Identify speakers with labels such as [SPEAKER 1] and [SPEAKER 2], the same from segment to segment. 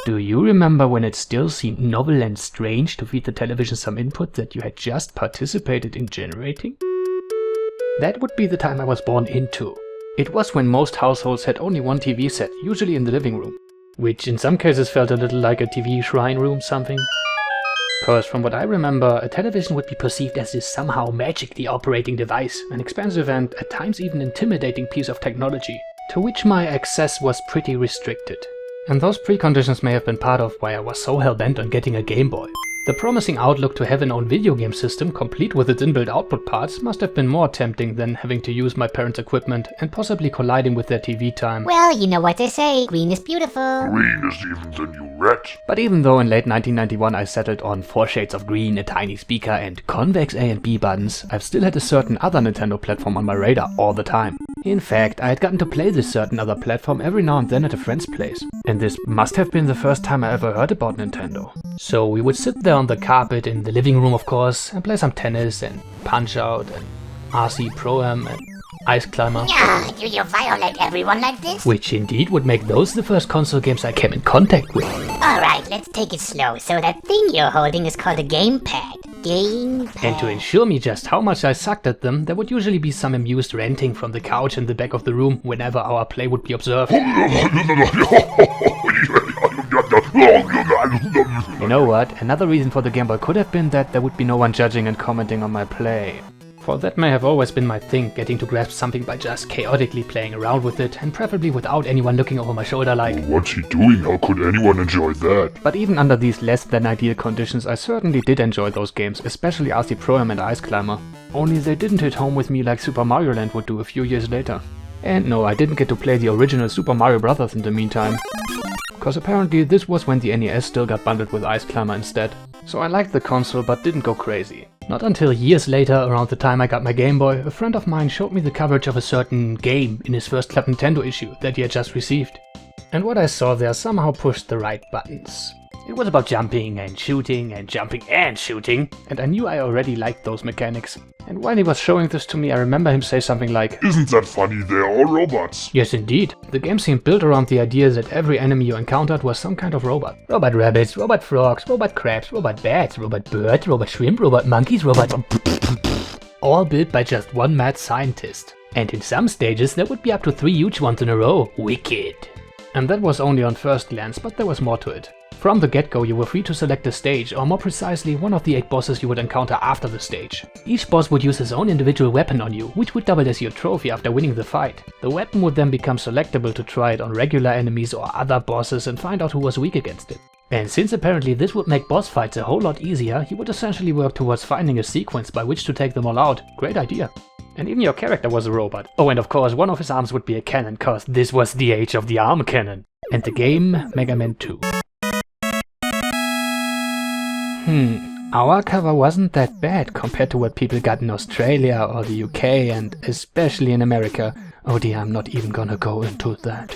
[SPEAKER 1] Do you remember when it still seemed novel and strange to feed the television some input that you had just participated in generating? That would be the time I was born into. It was when most households had only one TV set, usually in the living room, which in some cases felt a little like a TV shrine room something. Cause from what I remember, a television would be perceived as this somehow magically operating device, an expensive and at times even intimidating piece of technology, to which my access was pretty restricted. And those preconditions may have been part of why I was so hell-bent on getting a Game Boy. The promising outlook to have an own video game system, complete with its inbuilt output parts, must have been more tempting than having to use my parents' equipment and possibly colliding with their TV time.
[SPEAKER 2] Well, you know what they say, green is beautiful.
[SPEAKER 3] Green is even the new red.
[SPEAKER 1] But even though in late 1991 I settled on 4 shades of green, a tiny speaker, and convex A and B buttons, I've still had a certain other Nintendo platform on my radar all the time. In fact, I had gotten to play this certain other platform every now and then at a friend's place. And this must have been the first time I ever heard about Nintendo. So we would sit there on the carpet in the living room, of course, and play some tennis and Punch-Out and RC Pro-Am and Ice Climber.
[SPEAKER 2] Yeah, do you violate everyone like this?
[SPEAKER 1] Which indeed would make those the first console games I came in contact with.
[SPEAKER 2] Alright, let's take it slow. So that thing you're holding is called a gamepad. Gamepad.
[SPEAKER 1] And to ensure me just how much I sucked at them, there would usually be some amused ranting from the couch in the back of the room whenever our play would be observed. You know what? Another reason for the Game Boy could have been that there would be no one judging and commenting on my play. For that may have always been my thing, getting to grasp something by just chaotically playing around with it, and preferably without anyone looking over my shoulder like,
[SPEAKER 3] "What's he doing? How could anyone enjoy that?"
[SPEAKER 1] But even under these less than ideal conditions, I certainly did enjoy those games, especially RC Pro-Am and Ice Climber. Only they didn't hit home with me like Super Mario Land would do a few years later. And no, I didn't get to play the original Super Mario Bros. In the meantime. Cause apparently this was when the NES still got bundled with Ice Climber instead. So I liked the console but didn't go crazy. Not until years later, around the time I got my Game Boy, a friend of mine showed me the coverage of a certain game in his first Club Nintendo issue that he had just received. And what I saw there somehow pushed the right buttons. It was about jumping and shooting and jumping and shooting, and I knew I already liked those mechanics. And while he was showing this to me, I remember him say something like,
[SPEAKER 3] "Isn't that funny? They're all robots."
[SPEAKER 1] Yes indeed, the game seemed built around the idea that every enemy you encountered was some kind of robot. Robot rabbits, robot frogs, robot crabs, robot bats, robot birds, robot shrimp, robot monkeys, robot... all built by just one mad scientist. And in some stages there would be up to 3 huge ones in a row. Wicked. And that was only on first glance, but there was more to it. From the get-go you were free to select a stage, or more precisely, one of the 8 bosses you would encounter after the stage. Each boss would use his own individual weapon on you, which would double as your trophy after winning the fight. The weapon would then become selectable to try it on regular enemies or other bosses and find out who was weak against it. And since apparently this would make boss fights a whole lot easier, you would essentially work towards finding a sequence by which to take them all out. Great idea. And even your character was a robot. Oh, and of course one of his arms would be a cannon, cause this was the age of the arm cannon. And the game, Mega Man 2. Our cover wasn't that bad compared to what people got in Australia or the UK and especially in America. Oh dear, I'm not even gonna go into that.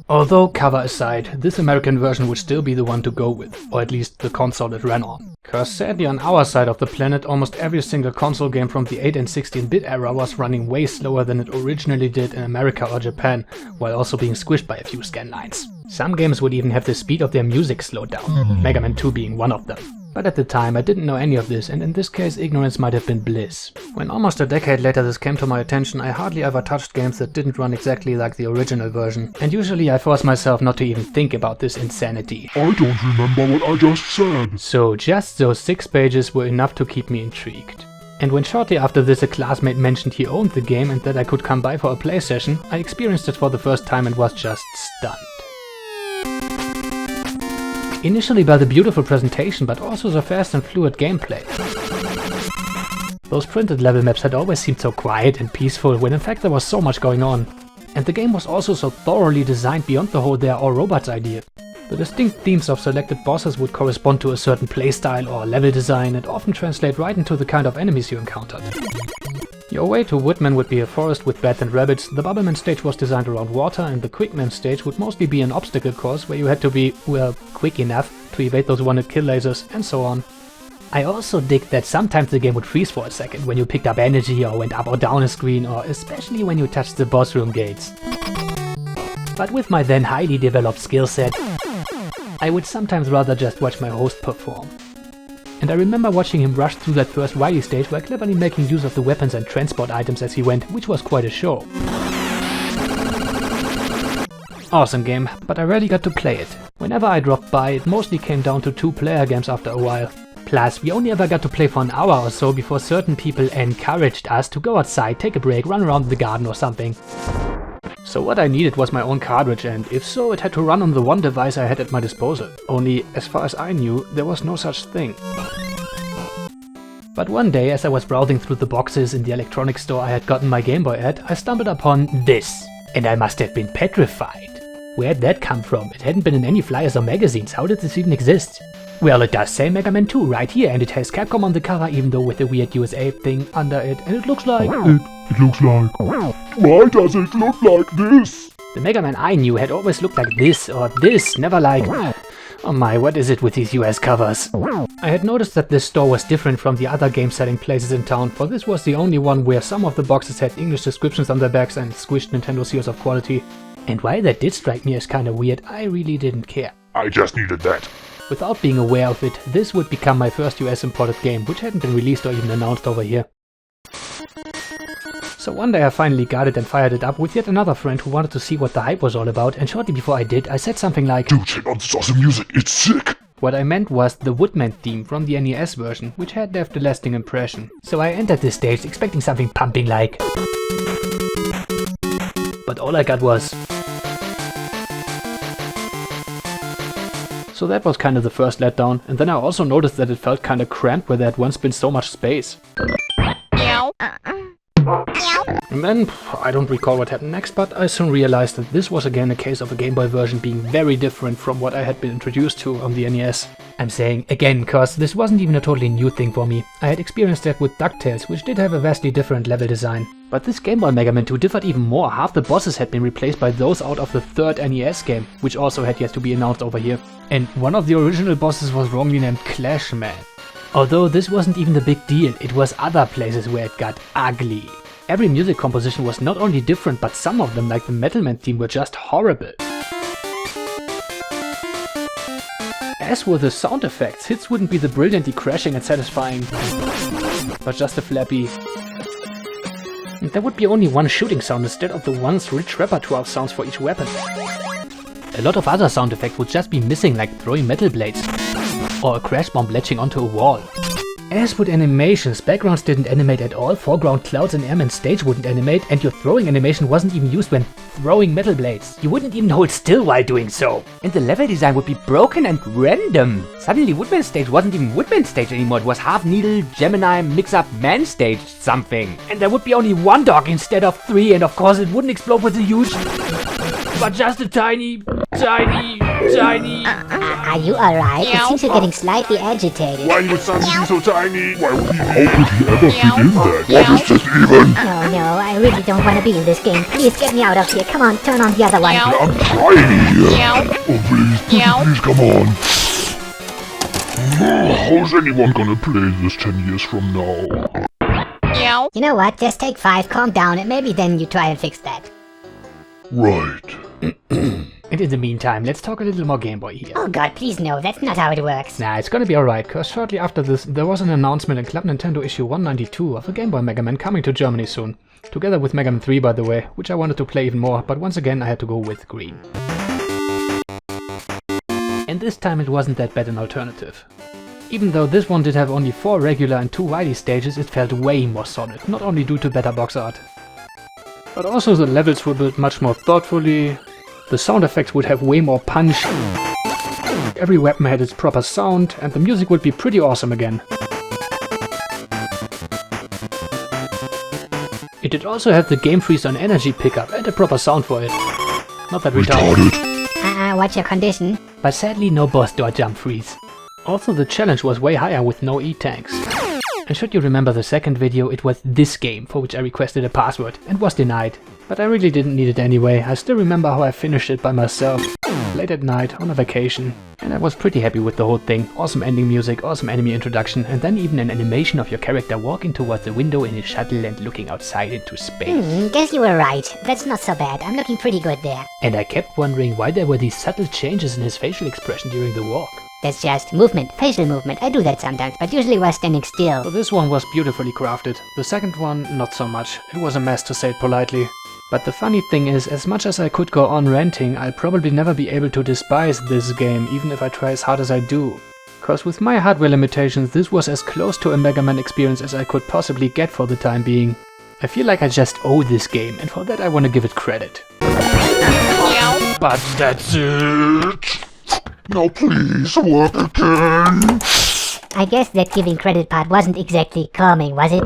[SPEAKER 1] Although, cover aside, this American version would still be the one to go with, or at least the console it ran on. Cause sadly on our side of the planet, almost every single console game from the 8 and 16-bit era was running way slower than it originally did in America or Japan, while also being squished by a few scan lines. Some games would even have the speed of their music slowed down, Mega Man 2 being one of them. But at the time I didn't know any of this, and in this case ignorance might have been bliss. When almost a decade later this came to my attention, I hardly ever touched games that didn't run exactly like the original version, and usually I force myself not to even think about this insanity.
[SPEAKER 3] I don't remember what I just said.
[SPEAKER 1] So just those 6 pages were enough to keep me intrigued. And when shortly after this a classmate mentioned he owned the game and that I could come by for a play session, I experienced it for the first time and was just stunned. Initially by the beautiful presentation, but also the fast and fluid gameplay. Those printed level maps had always seemed so quiet and peaceful, when in fact there was so much going on. And the game was also so thoroughly designed beyond the whole "they're all robots" idea. The distinct themes of selected bosses would correspond to a certain playstyle or level design and often translate right into the kind of enemies you encountered. Your way to Woodman would be a forest with bats and rabbits, the Bubbleman stage was designed around water, and the Quickman stage would mostly be an obstacle course where you had to be, well, quick enough to evade those wanted kill lasers, and so on. I also dig that sometimes the game would freeze for a second when you picked up energy or went up or down a screen, or especially when you touched the boss room gates. But with my then highly developed skill set, I would sometimes rather just watch my host perform. And I remember watching him rush through that first Wily stage while cleverly making use of the weapons and transport items as he went, which was quite a show. Awesome game, but I rarely got to play it. Whenever I dropped by, it mostly came down to 2-player games after a while. Plus, we only ever got to play for an hour or so before certain people encouraged us to go outside, take a break, run around the garden or something. So what I needed was my own cartridge, and if so, it had to run on the one device I had at my disposal. Only, as far as I knew, there was no such thing. But one day, as I was browsing through the boxes in the electronics store I had gotten my Game Boy at, I stumbled upon this. And I must have been petrified. Where'd that come from? It hadn't been in any flyers or magazines. How did this even exist? Well, it does say Mega Man 2 right here, and it has Capcom on the cover, even though with the weird USA thing under it, and it looks like...
[SPEAKER 3] It looks like... Why does it look like this?
[SPEAKER 1] The Mega Man I knew had always looked like this or this, never like... Oh my, what is it with these US covers? I had noticed that this store was different from the other game selling places in town, for this was the only one where some of the boxes had English descriptions on their backs and squished Nintendo seals of quality. And while that did strike me as kinda weird, I really didn't care.
[SPEAKER 3] I just needed that.
[SPEAKER 1] Without being aware of it, this would become my first US imported game, which hadn't been released or even announced over here. So one day I finally got it and fired it up with yet another friend who wanted to see what the hype was all about, and shortly before I did, I said something like,
[SPEAKER 3] Dude, check out this awesome music, it's sick!
[SPEAKER 1] What I meant was the Woodman theme from the NES version, which had left a lasting impression. So I entered this stage expecting something pumping like... But all I got was... So that was kind of the first letdown, and then I also noticed that it felt kinda cramped where there had once been so much space. And then, I don't recall what happened next, but I soon realized that this was again a case of a Game Boy version being very different from what I had been introduced to on the NES. I'm saying again, cause this wasn't even a totally new thing for me. I had experienced that with DuckTales, which did have a vastly different level design. But this Game Boy Mega Man 2 differed even more. Half the bosses had been replaced by those out of the third NES game, which also had yet to be announced over here. And one of the original bosses was wrongly named Clash Man. Although this wasn't even the big deal, it was other places where it got ugly. Every music composition was not only different, but some of them, like the Metal Man theme, were just horrible. As with the sound effects, hits wouldn't be the brilliantly crashing and satisfying, but just a flappy... And there would be only one shooting sound instead of the one's rich repertoire of sounds for each weapon. A lot of other sound effects would just be missing, like throwing metal blades, or a crash bomb latching onto a wall. As with animations, backgrounds didn't animate at all, foreground clouds and airman stage wouldn't animate, and your throwing animation wasn't even used when throwing metal blades. You wouldn't even hold still while doing so. And the level design would be broken and random. Suddenly Woodman stage wasn't even Woodman stage anymore, it was half Needle, Gemini, mix-up Man stage something. And there would be only one dog instead of 3, and of course it wouldn't explode with a huge... but just a tiny...
[SPEAKER 2] Are you alright? It seems you're getting slightly agitated.
[SPEAKER 3] Why would something be so tiny? Why would he... How could he ever fit in that? What is this even?
[SPEAKER 2] Oh no, I really don't want to be in this game. Please get me out of here. Come on, turn on the other one.
[SPEAKER 3] I'm tiny! Oh please, come on. How's anyone gonna play this 10 years from now?
[SPEAKER 2] You know what? Just take 5, calm down, and maybe then you try and fix that.
[SPEAKER 3] Right.
[SPEAKER 1] And in the meantime, let's talk a little more Game Boy here.
[SPEAKER 2] Oh god, please no, that's not how it works.
[SPEAKER 1] Nah, it's gonna be alright, cause shortly after this, there was an announcement in Club Nintendo issue 192 of a Game Boy Mega Man coming to Germany soon. Together with Mega Man 3, by the way, which I wanted to play even more, but once again I had to go with green. And this time it wasn't that bad an alternative. Even though this one did have only 4 regular and 2 Wily stages, it felt way more solid, not only due to better box art. But also the levels were built much more thoughtfully, the sound effects would have way more punch, every weapon had its proper sound, and the music would be pretty awesome again. It did also have the Game Freeze on energy pickup and a proper sound for it. Not that retarded.
[SPEAKER 2] What's your condition?
[SPEAKER 1] But sadly no boss door jump freeze. Also the challenge was way higher with no E-tanks. And should you remember the second video, it was this game for which I requested a password and was denied. But I really didn't need it anyway, I still remember how I finished it by myself. late at night, on a vacation, and I was pretty happy with the whole thing. Awesome ending music, awesome enemy introduction, and then even an animation of your character walking towards the window in his shuttle and looking outside into space.
[SPEAKER 2] Guess you were right. That's not so bad. I'm looking pretty good there.
[SPEAKER 1] And I kept wondering why there were these subtle changes in his facial expression during the walk.
[SPEAKER 2] That's just movement, facial movement. I do that sometimes, but usually while standing still.
[SPEAKER 1] So this one was beautifully crafted. The second one, not so much. It was a mess, to say it politely. But the funny thing is, as much as I could go on ranting, I'll probably never be able to despise this game, even if I try as hard as I do. Cause with my hardware limitations, this was as close to a Mega Man experience as I could possibly get for the time being. I feel like I just owe this game, and for that I want to give it credit.
[SPEAKER 3] But that's it. Now please work again.
[SPEAKER 2] I guess that giving credit part wasn't exactly calming, was it?